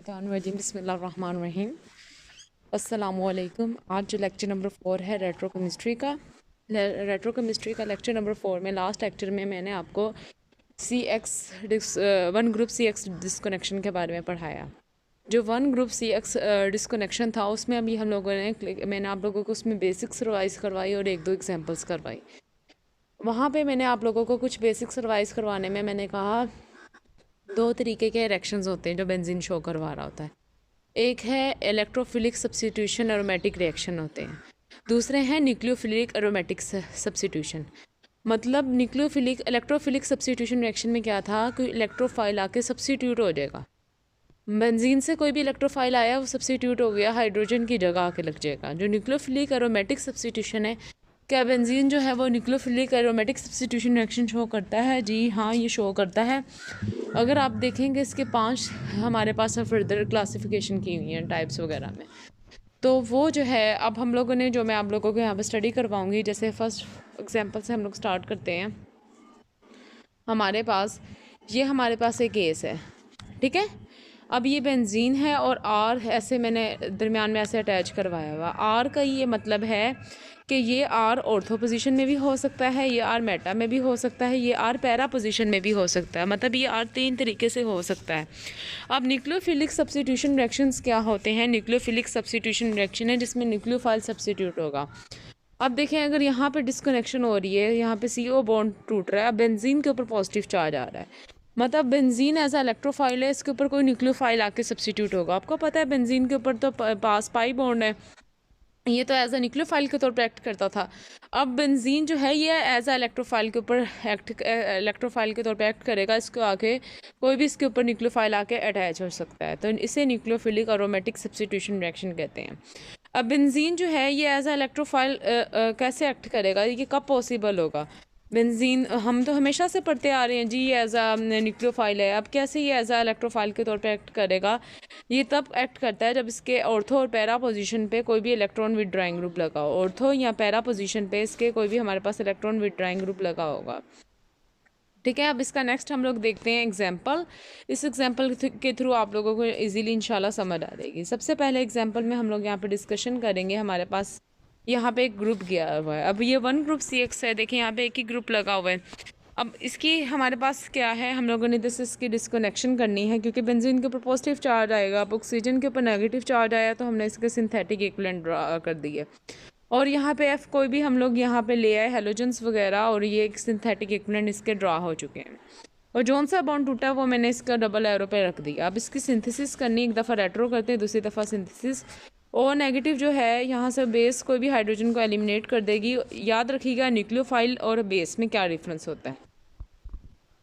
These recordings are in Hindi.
शैतानुर्रजीम बिस्मिल्लाहिर्रहमानिर्रहीम। अस्सलामुअलैकुम। आज जो लेक्चर नंबर 4 है रेट्रो केमिस्ट्री का लेक्चर नंबर 4 में लास्ट लेक्चर में मैंने आपको one group C X disconnection के बारे में पढ़ाया। जो one group C X disconnection था उसमें अभी हम लोगों ने मैंने आप लोगों को उसमें बेसिक्स रिवाइज करवाई और एक दो एग्जांपल्स करवाई। वहाँ पे मैंने आप लोगों को कुछ बेसिक्स रिवाइज करवाने में मैंने कहा दो तरीके के रिएक्शंस होते हैं जो बेंजीन शो करवा रहा होता है। एक है इलेक्ट्रोफिलिक सब्स्टिट्यूशन एरोमेटिक रिएक्शन होते हैं, दूसरे हैं न्यूक्लियोफिलिक एरोमेटिक सब्स्टिट्यूशन। मतलब इलेक्ट्रोफिलिक सब्स्टिट्यूशन रिएक्शन में क्या था कि इलेक्ट्रोफाइल आके सब्स्टिट्यूट हो जाएगा। बेंजीन से कोई भी इलेक्ट्रोफाइल आया वो सब्स्टिट्यूट हो गया, हाइड्रोजन की जगह आके लग जाएगा। जो न्यूक्लियोफिलिक एरोमेटिक सब्स्टिट्यूशन है, क्या बेंजीन जो है वो nucleophilic aromatic substitution reaction show करता है? जी हाँ, ये शो करता है। अगर आप देखेंगे इसके 5 हमारे पास फर्दर क्लासिफिकेशन की हुई हैं टाइप्स वगैरह में। तो वो जो है अब हम लोगों ने जो मैं आप लोगों को यहाँ पे स्टडी करवाऊँगी, जैसे फर्स्ट एग्जांपल से हम लोग स्टार्ट करते हैं। हमारे पास एक केस है, ठीक है। अब ये बेंजीन है और आर ऐसे मैंने दरमियान में ऐसे अटैच करवाया हुआ। आर का ये मतलब है कि ये आर ऑर्थो पोजीशन में भी हो सकता है, ये आर मेटा में भी हो सकता है, ये आर पैरा पोजीशन में भी हो सकता है। मतलब ये आर 3 तरीके से हो सकता है। अब न्यूक्लियोफिलिक सब्स्टिट्यूशन रिएक्शंस क्या होते हैं? न्यूक्लियोफिलिक सब्स्टिट्यूशन रिएक्शन है जिसमें न्यूक्लियोफाइल सब्स्टिट्यूट होगा। अब देखें, अगर यहाँ पे डिस्कनेक्शन हो रही है, यहाँ पे CO बॉन्ड टूट रहा है, अब बेंजीन के ऊपर पॉजिटिव चार्ज आ रहा है, मतलब बेंजीन एज इलेक्ट्रोफाइल है, इसके ऊपर कोई न्यूक्लियोफाइल आके सब्स्टिट्यूट होगा। आपको पता है बेंजीन के ऊपर तो पास पाई बॉन्ड है, ये तो एज अ न्यूक्लियोफाइल के तौर पर एक्ट करता था। अब बेंजीन जो है ये एज अ इलेक्ट्रोफाइल के ऊपर इलेक्ट्रोफाइल के तौर पर एक्ट करेगा। इसको आके कोई भी इसके ऊपर न्यूक्लियोफाइल आके अटैच हो सकता है, तो इसे न्यूक्लियोफिलिक एरोमेटिक सब्स्टिट्यूशन रिएक्शन कहते हैं। अब बेंजीन जो है ये एज अ इलेक्ट्रोफाइल कैसे एक्ट करेगा, ये कब पॉसिबल होगा? बेंजीन हम तो हमेशा से पढ़ते आ रहे हैं जी, ये एज अ न्यूक्लियोफाइल है। अब कैसे ये एज अ इलेक्ट्रोफाइल के तौर पे एक्ट करेगा? ये तब एक्ट करता है जब इसके ऑर्थो और पैरा पोजीशन पे कोई भी इलेक्ट्रॉन विथड्राइंग ग्रुप लगा हो। ऑर्थो या पैरा पोजीशन पे इसके कोई भी हमारे पास इलेक्ट्रॉन विथड्राइंग ग्रुप लगा होगा, ठीक है। अब इसका नेक्स्ट हम लोग देखते हैं एग्जाम्पल। इस एग्जाम्पल के थ्रू आप लोगों को इजीली इंशाल्लाह समझ आ जाएगी। सबसे पहले एग्जाम्पल में हम लोग यहाँ पे डिस्कशन करेंगे। हमारे पास यहाँ पे एक ग्रुप गया हुआ है। अब ये वन ग्रुप CX है, देखिए यहाँ पे एक ही ग्रुप लगा हुआ है। अब इसकी हमारे पास क्या है, हम लोगों ने इसकी डिस्कनेक्शन करनी है, क्योंकि बेंजीन के ऊपर पॉजिटिव चार्ज आएगा। अब ऑक्सीजन के ऊपर नेगेटिव चार्ज आया तो हमने इसके सिंथेटिक इक्विवेलेंट ड्रा कर दिए। और यहाँ पे F कोई भी हम लोग यहाँ पे ले आए हेलोजेंस वगैरह, और ये एक सिंथेटिक इक्विवेलेंट इसके ड्रा हो चुके हैं। और जौन सा बॉन्ड टूटा वो मैंने इसका डबल एरो पे रख दिया। अब इसकी सिंथेसिस करनी, एक दफ़ा रेट्रो करते हैं, दूसरी दफ़ा सिंथेसिस। और नेगेटिव जो है यहाँ से बेस कोई भी हाइड्रोजन को एलिमिनेट कर देगी। याद रखिएगा न्यूक्लियोफाइल और बेस में क्या डिफरेंस होता है।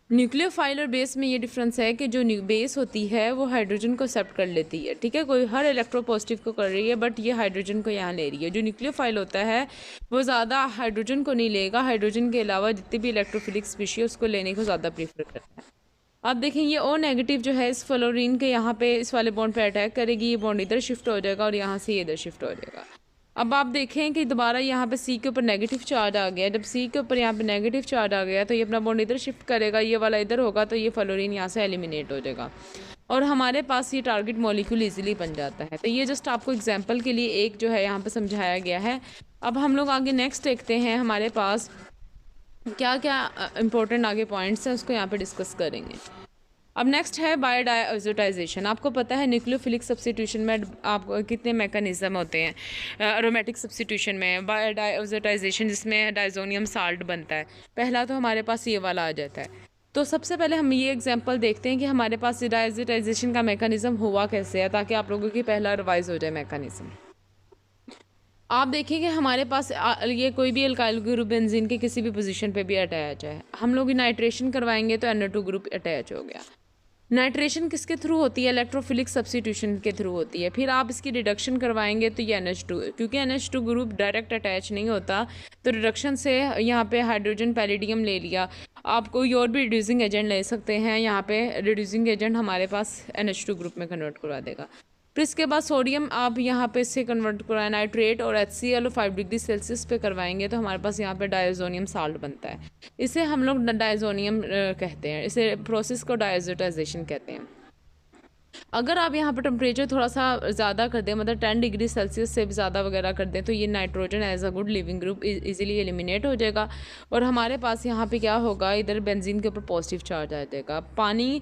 न्यूक्लियोफाइल और बेस में ये डिफरेंस है कि जो बेस होती है वो हाइड्रोजन को एक्सेप्ट कर लेती है, ठीक है। कोई हर इलेक्ट्रोपॉजिटिव को कर रही है, बट ये हाइड्रोजन को यहाँ ले रही है। जो न्यूक्लियोफाइल होता है वो ज़्यादा हाइड्रोजन को नहीं लेगा, हाइड्रोजन के अलावा जितनी भी इलेक्ट्रोफिलिक स्पीशीज उसको लेने को ज़्यादा प्रीफर करता है। अब देखें, ये O नेगेटिव जो है इस फ्लोरीन के यहाँ पे इस वाले बॉन्ड पे अटैक करेगी, ये बॉन्ड इधर शिफ्ट हो जाएगा और यहाँ से ये इधर शिफ्ट हो जाएगा। अब आप देखें कि दोबारा यहाँ पे C के ऊपर नेगेटिव चार्ज आ गया। जब C के ऊपर यहाँ पे नेगेटिव चार्ज आ गया तो ये अपना बॉन्ड इधर शिफ्ट करेगा, ये वाला इधर होगा, तो ये फ्लोरीन यहाँ से एलिमिनेट हो जाएगा और हमारे पास ये टारगेट मॉलिक्यूल इजीली बन जाता है। तो ये जस्ट आपको एग्जांपल के लिए एक जो है यहाँ पे समझाया गया है। अब हम लोग आगे नेक्स्ट देखते हैं, हमारे पास क्या क्या इंपॉर्टेंट आगे पॉइंट्स हैं उसको यहाँ पे डिस्कस करेंगे। अब नेक्स्ट है बायोडाइजोटाइजेशन। आपको पता है न्यूक्लियोफिलिक सब्स्टिट्यूशन में आपको कितने मैकेनिज्म होते हैं। एरोमेटिक सब्स्टिट्यूशन में बायोडाइजोटाइजेशन जिसमें डाइजोनियम साल्ट बनता है, पहला तो हमारे पास ये वाला आ जाता है। तो सबसे पहले हम ये एग्जांपल देखते हैं कि हमारे पास डाइजोटाइजेशन का मैकेनिज्म हुआ कैसे है, ताकि आप लोगों की पहला रिवाइज हो जाए मैकेनिज्म। आप देखिए कि हमारे पास ये कोई भी अल्काइल ग्रुप बेंजीन के किसी भी पोजीशन पे भी अटैच है। हम लोग नाइट्रेशन करवाएंगे तो NO2 ग्रुप अटैच हो गया। नाइट्रेशन किसके थ्रू होती है? इलेक्ट्रोफिलिक सब्स्टिट्यूशन के थ्रू होती है। फिर आप इसकी रिडक्शन करवाएंगे तो ये NH2, क्योंकि NH2 ग्रुप डायरेक्ट अटैच नहीं होता, तो रिडक्शन से यहाँ पे हाइड्रोजन पैलेडियम ले लिया। आप कोई और भी रिड्यूसिंग एजेंट ले सकते हैं, यहाँ पे रिड्यूसिंग एजेंट हमारे पास NH2 ग्रुप में कन्वर्ट करवा देगा। फिर इसके बाद सोडियम आप यहाँ पे इससे कन्वर्ट करवाए नाइट्रेट और HCl 5 डिग्री सेल्सियस पे करवाएंगे तो हमारे पास यहाँ पे डायजोनियम साल्ट बनता है। इसे हम लोग डायजोनियम कहते हैं, इसे प्रोसेस को डायजोटाइजेशन कहते हैं। अगर आप यहाँ पर टेम्परेचर थोड़ा सा ज़्यादा कर दें, मतलब 10 डिग्री सेल्सियस से भी ज़्यादा वगैरह कर दें, तो ये nitrogen as a good leaving group easily eliminate हो जाएगा। और हमारे पास यहाँ पे क्या होगा, इधर बेंजीन के ऊपर पॉजिटिव चार्ज आ जाएगा। पानी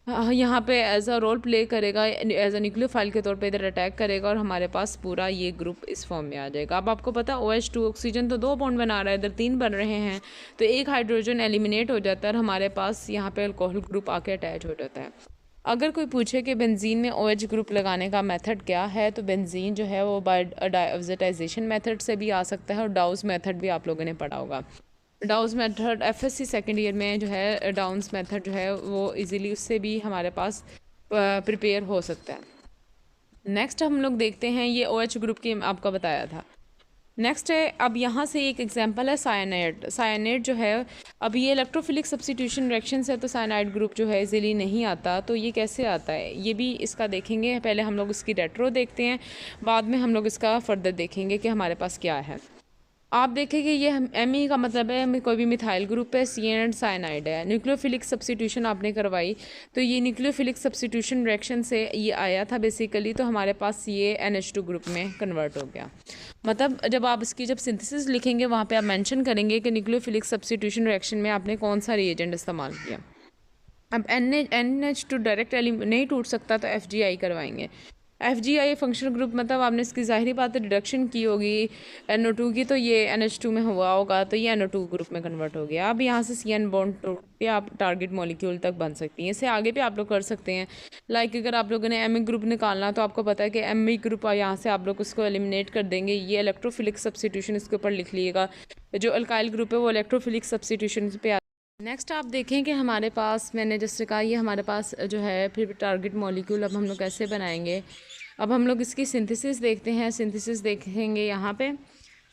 यहाँ पे एज अ रोल प्ले करेगा, एज अ न्यूक्लियोफाइल के तौर पे इधर अटैक करेगा और हमारे पास पूरा ये ग्रुप इस फॉर्म में आ जाएगा। अब आपको पता है OH2 ऑक्सीजन तो 2 बॉन्ड बना रहा है, इधर 3 बन रहे हैं, तो एक हाइड्रोजन एलिमिनेट हो जाता है और हमारे पास यहाँ पे अल्कोहल ग्रुप आके अटैच हो जाता है। अगर कोई पूछे कि बेंजीन में OH ग्रुप लगाने का मेथड क्या है, तो बेंजीन जो है वो बाय डाइऑक्सिडाइजेशन मेथड से भी आ सकता है और डाउस मेथड भी आप लोगों ने पढ़ा होगा। डाउस मेथड FSC सेकेंड ईयर में जो है डाउन्स मेथड जो है वो इजीली उससे भी हमारे पास प्रिपेयर हो सकता है। नेक्स्ट हम लोग देखते हैं, ये OH ग्रुप की आपका बताया था। नेक्स्ट है, अब यहाँ से एक एग्जांपल है साइनाइड। साइनाइड जो है, अब ये इलेक्ट्रोफिलिक सब्स्टिट्यूशन रिएक्शन से तो साइनाइड ग्रुप जो है इजीली नहीं आता, तो ये कैसे आता है ये भी इसका देखेंगे। पहले हम लोग इसकी रेट्रो देखते हैं, बाद में हम लोग इसका फर्दर देखेंगे कि हमारे पास क्या है। आप देखेंगे ये Me का मतलब है कोई भी मिथाइल ग्रुप है, CN साइनाइड है। न्यूक्लियोफिलिक सब्स्टिट्यूशन आपने करवाई, तो ये न्यूक्लियोफिलिक सब्स्टिट्यूशन रिएक्शन से ये आया था बेसिकली, तो हमारे पास ये NH2 ग्रुप में कन्वर्ट हो गया। मतलब जब आप इसकी जब सिंथेसिस लिखेंगे वहाँ पे आप मेंशन करेंगे कि न्यूक्लियोफिलिक सब्स्टिट्यूशन रिएक्शन में आपने कौन सा रिएजेंट इस्तेमाल किया। अब NH2 डायरेक्ट नहीं टूट सकता, तो FGI करवाएंगे। FGI फंक्शनल ग्रुप, मतलब आपने इसकी ज़ाहिरी बात है रिडक्शन की होगी NO2 की, तो ये NH2 में हुआ होगा, तो ये NO2 ग्रुप में कन्वर्ट हो गया। अब यहाँ से CN बॉन्ड टूट के आप टारगेट मॉलिक्यूल तक बन सकती हैं। इससे आगे भी आप लोग कर सकते हैं। लाइक अगर आप लोगों ने Me ग्रुप निकालना, तो आपको पता है कि Me ग्रुप यहाँ से आप लोग उसको एलिमिनेट कर देंगे। ये इलेक्ट्रोफिलिक सब्स्टिट्यूशन इसके ऊपर लिख लीजिएगा। जो अल्काइल ग्रुप है वो इलेक्ट्रोफिलिक सब्स्टिट्यूशन पे। नेक्स्ट आप देखें कि हमारे पास, मैंने जैसे कहा, ये हमारे पास जो है फिर टारगेट मॉलिक्यूल अब हम लोग कैसे बनाएंगे। अब हम लोग इसकी सिंथेसिस देखते हैं। सिंथेसिस देखेंगे यहाँ पे।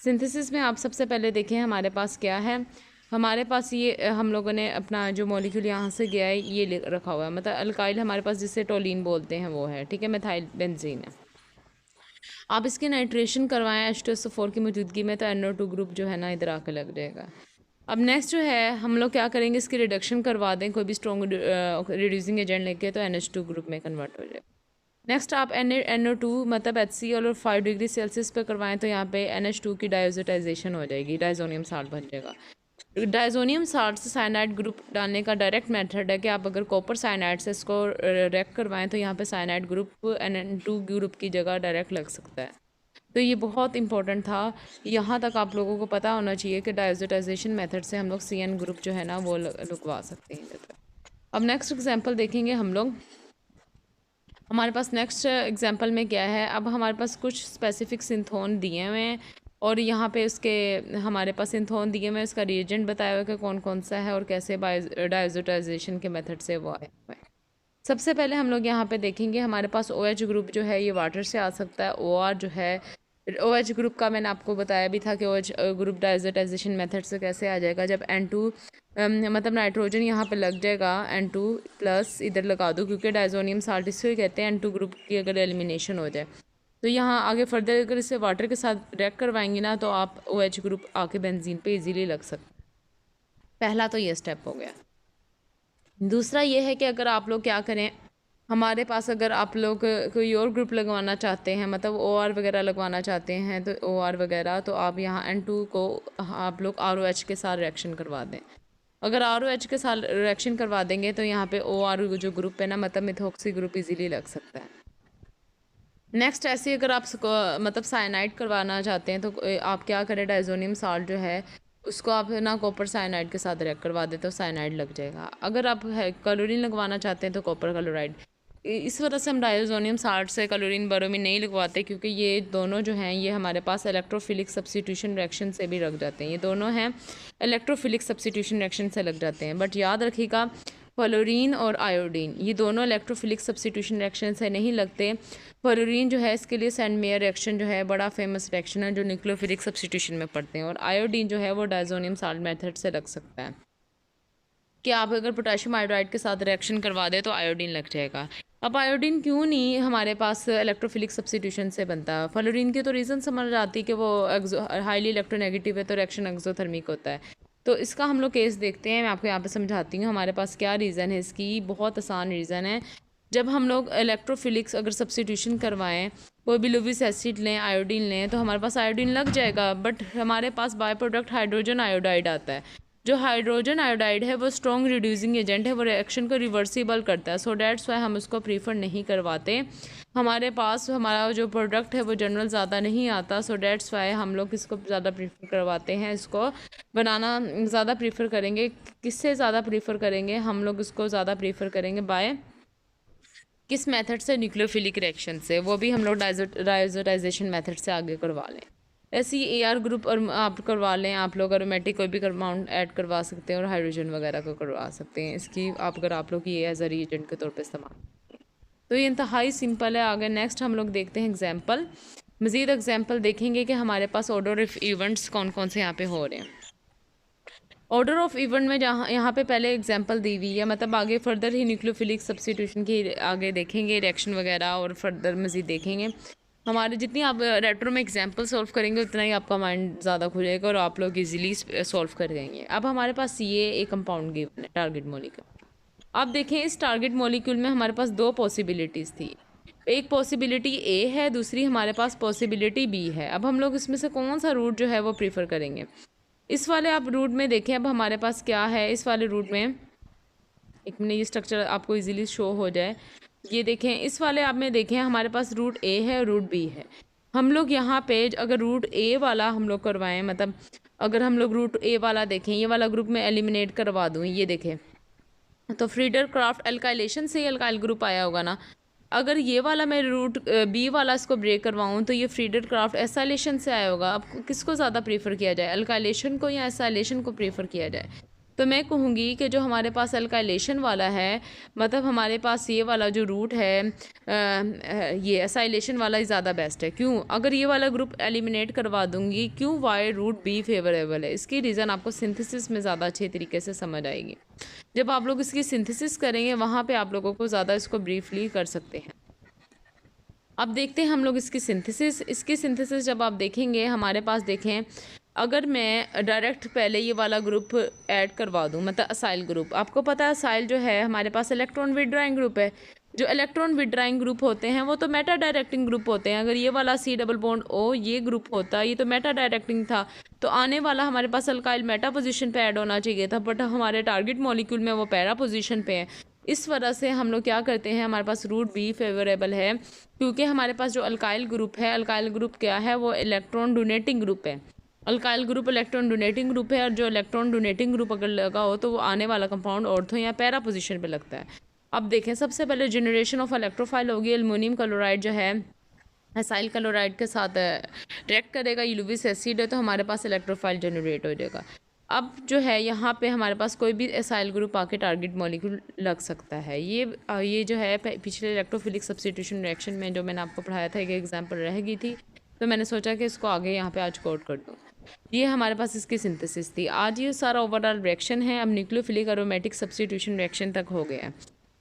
सिंथेसिस में आप सबसे पहले देखें हमारे पास क्या है। हमारे पास ये हम लोगों ने अपना जो मॉलिक्यूल यहाँ से गया है ये रखा हुआ है, मतलब अल्काइल हमारे पास जिसे टोलिन बोलते हैं वो है, ठीक है, मिथाइल बेंजीन है। आप इसकी नाइट्रेशन करवाएं H2SO4 की मौजूदगी में, तो NO2 ग्रुप जो है ना इधर आकर लग जाएगा। अब नेक्स्ट जो है हम लोग क्या करेंगे, इसकी रिडक्शन करवा दें कोई भी स्ट्रॉन्ग रिड्यूसिंग एजेंट लेके, तो NH2 ग्रुप में कन्वर्ट हो जाएगा। नेक्स्ट आप NO2 मतलब HCl और 5 डिग्री सेल्सियस पे करवाएं, तो यहाँ पे NH2 की डायोजेटाइजेशन हो जाएगी, डायजोनियम साल्ट बन जाएगा। डायजोनियम साल्ट से साइनाइड ग्रुप डालने का डायरेक्ट मेथड है कि आप अगर कॉपर साइनाइड से इसको रिएक्ट करवाएं, तो यहाँ पे साइनाइड ग्रुप NN2 ग्रुप की जगह डायरेक्ट लग सकता है। तो ये बहुत इंपॉर्टेंट था, यहाँ तक आप लोगों को पता होना चाहिए कि डायोजेटाइजेशन मेथड से हम लोग CN ग्रुप जो है ना वो लगवा सकते हैं। अब नेक्स्ट एग्जांपल देखेंगे हम लोग। हमारे पास नेक्स्ट एग्जांपल में क्या है, अब हमारे पास कुछ स्पेसिफिक सिंथोन दिए हुए हैं और यहाँ पे उसके हमारे पास सिंथोन दिए हुए हैं, उसका रिएजेंट बताया हुआ है कि कौन कौन सा है और कैसे डायोजेटाइजेशन के मेथड से वो आया हुआ है। सबसे पहले हम लोग यहाँ पे देखेंगे हमारे पास OH ग्रुप जो है ये वाटर से आ सकता है। OR जो है OH ग्रुप का मैंने आपको बताया भी था कि OH ग्रुप डायोजेटाइजेशन मेथड से कैसे आ जाएगा। जब N2 मतलब नाइट्रोजन यहाँ पे लग जाएगा, N2 प्लस इधर लगा दो, क्योंकि डायजोनियम साल्ट इसको ही कहते हैं N2 ग्रुप की अगर एलिमिनेशन हो जाए। तो यहाँ आगे फर्दर अगर इसे वाटर के साथ रिएक्ट करवाएंगे ना, तो आप OH ग्रुप आके बेंजीन पे इजीली लग सकते। पहला तो ये स्टेप हो गया। दूसरा ये है कि अगर आप लोग क्या करें, हमारे पास अगर आप लोग कोई और ग्रुप लगवाना चाहते हैं, मतलब OR वगैरह लगवाना चाहते हैं, तो OR वगैरह, तो आप यहाँ N2 को आप लोग ROH के साथ रिएक्शन करवा दें। अगर ROH के साथ रिएक्शन करवा देंगे तो यहाँ पे OR जो ग्रुप है ना, मतलब मिथॉक्सी ग्रुप इजीली लग सकता है। नेक्स्ट ऐसे अगर आप मतलब साइनाइड करवाना चाहते हैं, तो आप क्या करें, डायजोनियम साल्ट जो है उसको आप ना कॉपर साइनाइड के साथ रिएक्ट करवा देते, तो साइनाइड लग जाएगा। अगर आप क्लोरीन लगवाना चाहते हैं, तो कॉपर क्लोराइड। इस वजह से हम डायजोनियम साल्ट से क्लोरीन ब्रोमीन नहीं लगवाते, क्योंकि ये दोनों जो हैं ये हमारे पास इलेक्ट्रोफिलिक सब्स्टिट्यूशन रिएक्शन से भी लग जाते हैं। ये दोनों हैं इलेक्ट्रोफिलिक सब्स्टिट्यूशन रिएक्शन से लग जाते हैं। बट याद रखिएगा, फ्लोरीन और आयोडीन ये दोनों इलेक्ट्रोफिलिक सब्स्टिट्यूशन रिएक्शन से नहीं लगते। फ्लोरीन जो है इसके लिए सेंड मेयर रिएक्शन जो है बड़ा फेमस रिएक्शन है, जो न्यूक्लियोफिलिक सब्स्टिट्यूशन में पढ़ते हैं। और आयोडीन जो है वो डायजोनियम साल्ट मेथड से लग सकता है, कि आप अगर पोटेशियम आयोडाइड के साथ रिएक्शन करवा दें तो आयोडीन लग जाएगा। अब आयोडीन क्यों नहीं हमारे पास इलेक्ट्रोफिलिक सब्स्टिट्यूशन से बनता? फ्लोरीन की तो रीज़न समझ आती है कि वो हाईली इलेक्ट्रोनेगेटिव है, तो रिएक्शन एक्सोथर्मिक होता है। तो इसका हम लोग केस देखते हैं, मैं आपको यहाँ पे समझाती हूँ हमारे पास क्या रीज़न है इसकी। बहुत आसान रीज़न है। जब हम लोग इलेक्ट्रोफिलिक्स अगर सब्स्टिट्यूशन करवाएं, कोई भी लुविस एसिड लें, आयोडीन लें, तो हमारे पास आयोडीन लग जाएगा, बट हमारे पास बाय प्रोडक्ट हाइड्रोजन आयोडाइड आता है। जो हाइड्रोजन आयोडाइड है वो स्ट्रॉन्ग रिड्यूसिंग एजेंट है, वो रिएक्शन को रिवर्सिबल करता है। सो डैट्स वाई हम उसको प्रीफर नहीं करवाते। हमारे पास हमारा जो प्रोडक्ट है वो जनरल ज़्यादा नहीं आता, सो डैट्स वाई हम लोग इसको ज़्यादा प्रीफर करवाते हैं। इसको बनाना ज़्यादा प्रीफर करेंगे। किससे ज़्यादा प्रीफर करेंगे? हम लोग इसको ज़्यादा प्रीफर करेंगे बाय किस मेथड से? न्यूक्लियोफिलिक रिएक्शन से। वो भी हम लोग डायजोटाइजेशन मेथड से आगे करवा लें। ऐसे ही AR ग्रुप और आप करवा लें, आप लोग अरोमेटिक कोई भी कंपाउंड ऐड करवा सकते हैं और हाइड्रोजन वगैरह को करवा सकते हैं इसकी, आप अगर आप लोग ये एज अ रिएजेंट के तौर पे इस्तेमाल। तो ये इंतहाई सिंपल है। आगे नेक्स्ट हम लोग देखते हैं एग्जाम्पल। मज़ीद एग्जाम्पल देखेंगे कि हमारे पास ऑर्डर ऑफ इवेंट्स कौन कौन से यहाँ पे हो रहे हैं। ऑर्डर ऑफ इवेंट में जहाँ यहाँ पे पहले एग्जांपल दी हुई है, मतलब आगे फर्दर ही न्यूक्लियोफिलिक सब्स्टिट्यूशन की आगे देखेंगे रिएक्शन वगैरह और फर्दर मज़ीद देखेंगे। हमारे जितनी आप रेट्रो में एग्जांपल सॉल्व करेंगे उतना ही आपका माइंड ज़्यादा खुलेगा और आप लोग इजीली सॉल्व कर देंगे। अब हमारे पास ये एक कंपाउंड गिवन है, टारगेट मॉलिक्यूल। आप देखें इस टारगेट मॉलिक्यूल में हमारे पास दो पॉसिबिलिटीज़ थी। एक पॉसिबिलिटी ए है, दूसरी हमारे पास पॉसिबिलिटी बी है। अब हम लोग इसमें से कौन सा रूट जो है वो प्रीफर करेंगे? इस वाले आप रूट में देखें, अब हमारे पास क्या है इस वाले रूट में। एक मिनट, ये स्ट्रक्चर आपको इजीली शो हो जाए। ये देखें इस वाले आप में देखें हमारे पास रूट ए है और रूट बी है। हम लोग यहाँ पे अगर रूट ए वाला हम लोग करवाएं, मतलब अगर हम लोग रूट ए वाला देखें, ये वाला ग्रुप में एलिमिनेट करवा दूँ, ये देखें तो फ्रीडर क्राफ्ट एल्काइलेशन से ही एल्काइल ग्रुप आया होगा ना। अगर ये वाला मैं रूट बी वाला इसको ब्रेक करवाऊँ तो ये फ्रीडर क्राफ्ट एसाइलेशन से आया होगा। अब किसको ज़्यादा प्रीफर किया जाए, एल्काइलेशन को या एसाइलेशन को प्रीफर किया जाए? तो मैं कहूँगी कि जो हमारे पास एल्काइलेशन वाला है, मतलब हमारे पास ये वाला जो रूट है ये एसाइलेशन वाला ही ज़्यादा बेस्ट है। क्यों? अगर ये वाला ग्रुप एलिमिनेट करवा दूँगी, क्यों? वाई रूट बी फेवरेबल है। इसकी रीज़न आपको सिंथेसिस में ज़्यादा अच्छे तरीके से समझ आएगी। जब आप लोग इसकी सिंथेसिस करेंगे वहाँ पे आप लोगों को ज़्यादा इसको ब्रीफली कर सकते हैं। अब देखते हैं हम लोग इसकी सिंथेसिस जब आप देखेंगे हमारे पास देखें, अगर मैं डायरेक्ट पहले ये वाला ग्रुप ऐड करवा दूँ, मतलब असाइल ग्रुप, आपको पता है असाइल जो है हमारे पास इलेक्ट्रॉन विड्रॉइंग ग्रुप है। जो इलेक्ट्रॉन विड्रॉइंग ग्रुप होते हैं वो तो मेटा डायरेक्टिंग ग्रुप होते हैं। अगर ये वाला C+O ये ग्रुप होता, ये तो मेटा डायरेक्टिंग था, तो आने वाला हमारे पास अल्काइल मेटा पोजीशन पे ऐड होना चाहिए था, बट हमारे टारगेट मॉलिक्यूल में वो पैरा पोजीशन पे है। इस वजह से हम लोग क्या करते हैं, हमारे पास रूट बी फेवरेबल है, क्योंकि हमारे पास जो अल्काइल ग्रुप है, अल्काइल ग्रुप क्या है, वो इलेक्ट्रॉन डोनेटिंग ग्रुप है। Alkyl group electron donating group है, और जो इलेक्ट्रॉन डोनेटिंग ग्रुप अगर लगा हो तो वो आने वाला कंपाउंड ऑर्थो या पैरा पोजीशन पे लगता है। अब देखें सबसे पहले जनरेशन ऑफ इलेक्ट्रोफाइल होगी। एल्युमिनियम क्लोराइड जो है एसाइल क्लोराइड के साथ रिएक्ट करेगा, ये लुविस एसिड है, तो हमारे पास इलेक्ट्रोफाइल जनरेट हो जाएगा। अब जो है यहाँ पे हमारे पास कोई भी एसाइल ग्रुप आके टारगेट मॉलिक्यूल लग सकता है। ये जो है पिछले इलेक्ट्रोफिलिक सब्स्टिट्यूशन रिएक्शन में जो मैंने आपको पढ़ाया था, एक एग्जांपल रह गई थी, तो मैंने सोचा कि इसको आगे यहाँ पे आज कोट कर दूँ। ये हमारे पास इसकी सिंथेसिस थी। आज ये सारा ओवरऑल रिएक्शन है। अब न्यूक्लियोफिलिक एरोमेटिक सब्स्टिट्यूशन रिएक्शन तक हो गया है।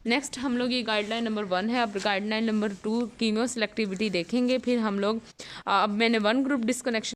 नेक्स्ट हम लोग ये गाइडलाइन नंबर 1 है। अब गाइडलाइन नंबर 2 कीमो सेलेक्टिविटी देखेंगे। फिर हम लोग अब मैंने 1 ग्रुप डिस्कनेक्शन